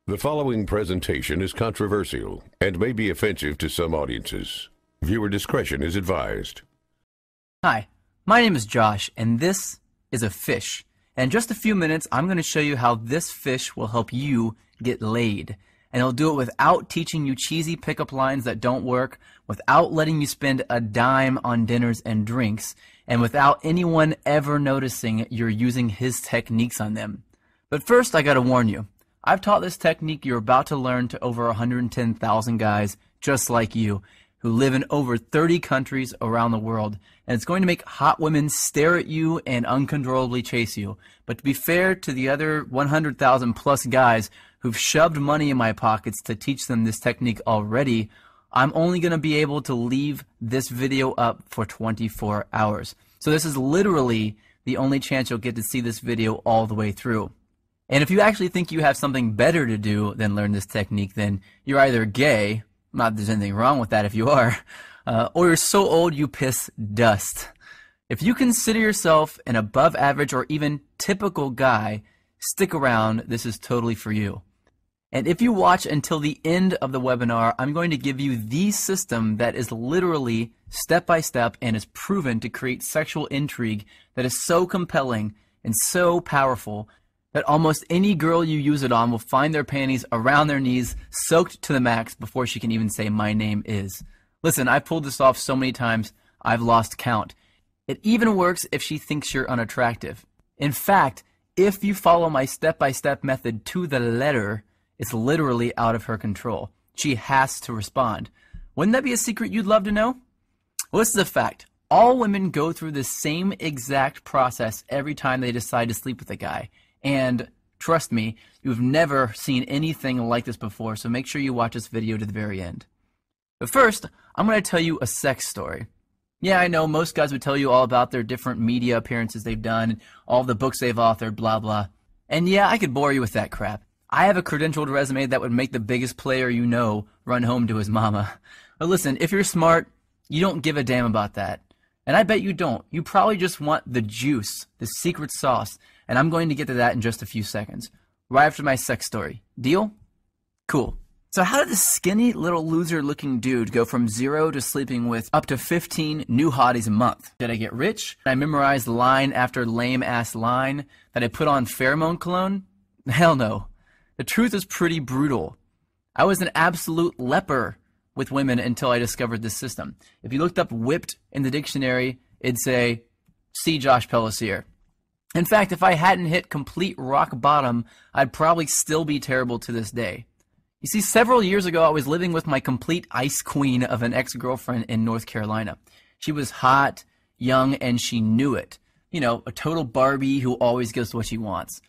The following presentation is controversial and may be offensive to some audiences. Viewer discretion is advised. Hi, my name is Josh, and this is a fish. In just a few minutes, I'm going to show you how this fish will help you get laid. And it'll do it without teaching you cheesy pickup lines that don't work, without letting you spend a dime on dinners and drinks, and without anyone ever noticing you're using his techniques on them. But first, I gotta warn you. I've taught this technique you're about to learn to over 110,000 guys just like you who live in over 30 countries around the world, and it's going to make hot women stare at you and uncontrollably chase you. But to be fair to the other 100,000 plus guys who've shoved money in my pockets to teach them this technique already, I'm only going to be able to leave this video up for 24 hours. So this is literally the only chance you'll get to see this video all the way through. And if you actually think you have something better to do than learn this technique, then you're either gay, not that there's anything wrong with that if you are, or you're so old you piss dust. If you consider yourself an above average or even typical guy, stick around, this is totally for you. And if you watch until the end of the webinar, I'm going to give you the system that is literally step by step and is proven to create sexual intrigue that is so compelling and so powerful that almost any girl you use it on will find their panties around their knees, soaked to the max before she can even say, "My name is." Listen, I've pulled this off so many times, I've lost count. It even works if she thinks you're unattractive. In fact, if you follow my step-by-step method to the letter, it's literally out of her control. She has to respond. Wouldn't that be a secret you'd love to know? Well, this is a fact. All women go through the same exact process every time they decide to sleep with a guy. And trust me, you've never seen anything like this before, so make sure you watch this video to the very end. But first, I'm going to tell you a sex story. Yeah, I know most guys would tell you all about their different media appearances they've done, all the books they've authored, blah, blah. And yeah, I could bore you with that crap. I have a credentialed resume that would make the biggest player you know run home to his mama. But listen, if you're smart, you don't give a damn about that. And I bet you don't. You probably just want the juice, the secret sauce. And I'm going to get to that in just a few seconds, right after my sex story. Deal? Cool. So how did this skinny little loser looking dude go from 0 to sleeping with up to 15 new hotties a month? Did I get rich? Did I memorize line after lame ass line? Did I put on pheromone cologne? Hell no. The truth is pretty brutal. I was an absolute leper with women until I discovered this system. If you looked up whipped in the dictionary, it'd say, see Josh Pellisier. In fact, if I hadn't hit complete rock bottom, I'd probably still be terrible to this day. You see, several years ago, I was living with my complete ice queen of an ex-girlfriend in North Carolina. She was hot, young, and she knew it. You know, a total Barbie who always gets what she wants.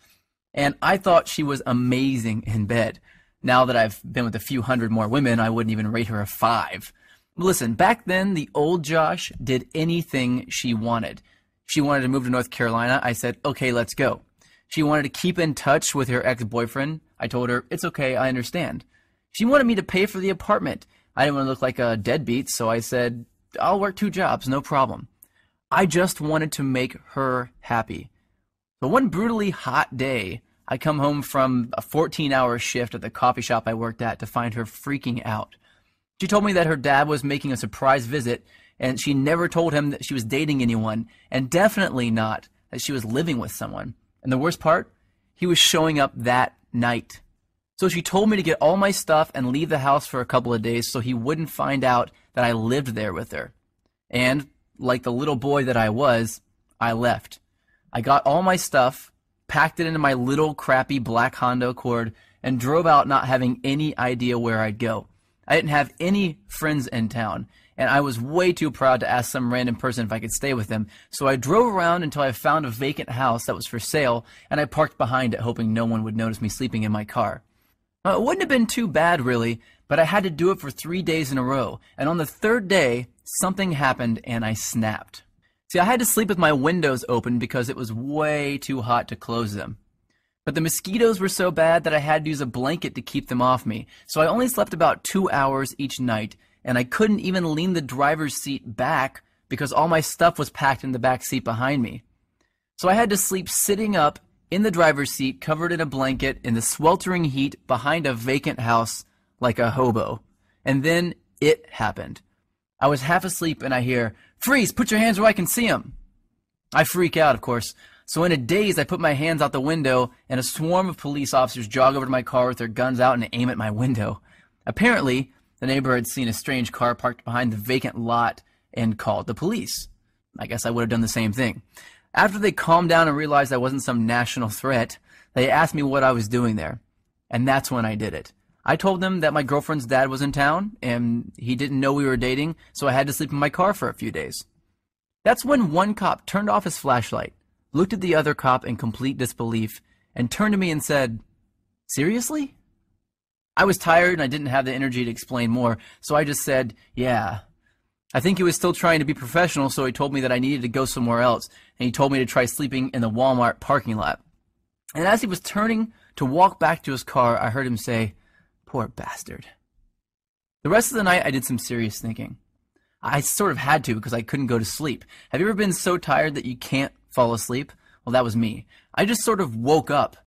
And I thought she was amazing in bed. Now that I've been with a few hundred more women, I wouldn't even rate her a 5. Listen, back then, the old Josh did anything she wanted. She wanted to move to North Carolina. I said, okay, let's go. She wanted to keep in touch with her ex-boyfriend. I told her, it's okay, I understand. She wanted me to pay for the apartment. I didn't want to look like a deadbeat, so I said, I'll work 2 jobs, no problem. I just wanted to make her happy. So one brutally hot day, I come home from a 14-hour shift at the coffee shop I worked at to find her freaking out. She told me that her dad was making a surprise visit, and she never told him that she was dating anyone, and definitely not that she was living with someone. And the worst part, he was showing up that night. So she told me to get all my stuff and leave the house for a couple of days so he wouldn't find out that I lived there with her. And, like the little boy that I was, I left. I got all my stuff, packed it into my little crappy black Honda Accord, and drove out not having any idea where I'd go. I didn't have any friends in town, and I was way too proud to ask some random person if I could stay with them, so I drove around until I found a vacant house that was for sale, and I parked behind it hoping no one would notice me sleeping in my car. It wouldn't have been too bad, really, but I had to do it for 3 days in a row, and on the 3rd day, something happened and I snapped. See, I had to sleep with my windows open because it was way too hot to close them. But the mosquitoes were so bad that I had to use a blanket to keep them off me, so I only slept about 2 hours each night, and I couldn't even lean the driver's seat back because all my stuff was packed in the back seat behind me. So I had to sleep sitting up in the driver's seat, covered in a blanket, in the sweltering heat, behind a vacant house, like a hobo. And then it happened. I was half asleep and I hear, "Freeze, put your hands where I can see them." I freak out, of course. So in a daze, I put my hands out the window and a swarm of police officers jog over to my car with their guns out and aim at my window. Apparently, the neighbor had seen a strange car parked behind the vacant lot and called the police. I guess I would have done the same thing. After they calmed down and realized I wasn't some national threat, they asked me what I was doing there. And that's when I did it. I told them that my girlfriend's dad was in town and he didn't know we were dating, so I had to sleep in my car for a few days. That's when one cop turned off his flashlight, looked at the other cop in complete disbelief, and turned to me and said, "Seriously?" I was tired and I didn't have the energy to explain more, so I just said, "Yeah." I think he was still trying to be professional, so he told me that I needed to go somewhere else, and he told me to try sleeping in the Walmart parking lot. And as he was turning to walk back to his car, I heard him say, "Poor bastard." The rest of the night, I did some serious thinking. I sort of had to because I couldn't go to sleep. Have you ever been so tired that you can't fall asleep? Well, that was me. I just sort of woke up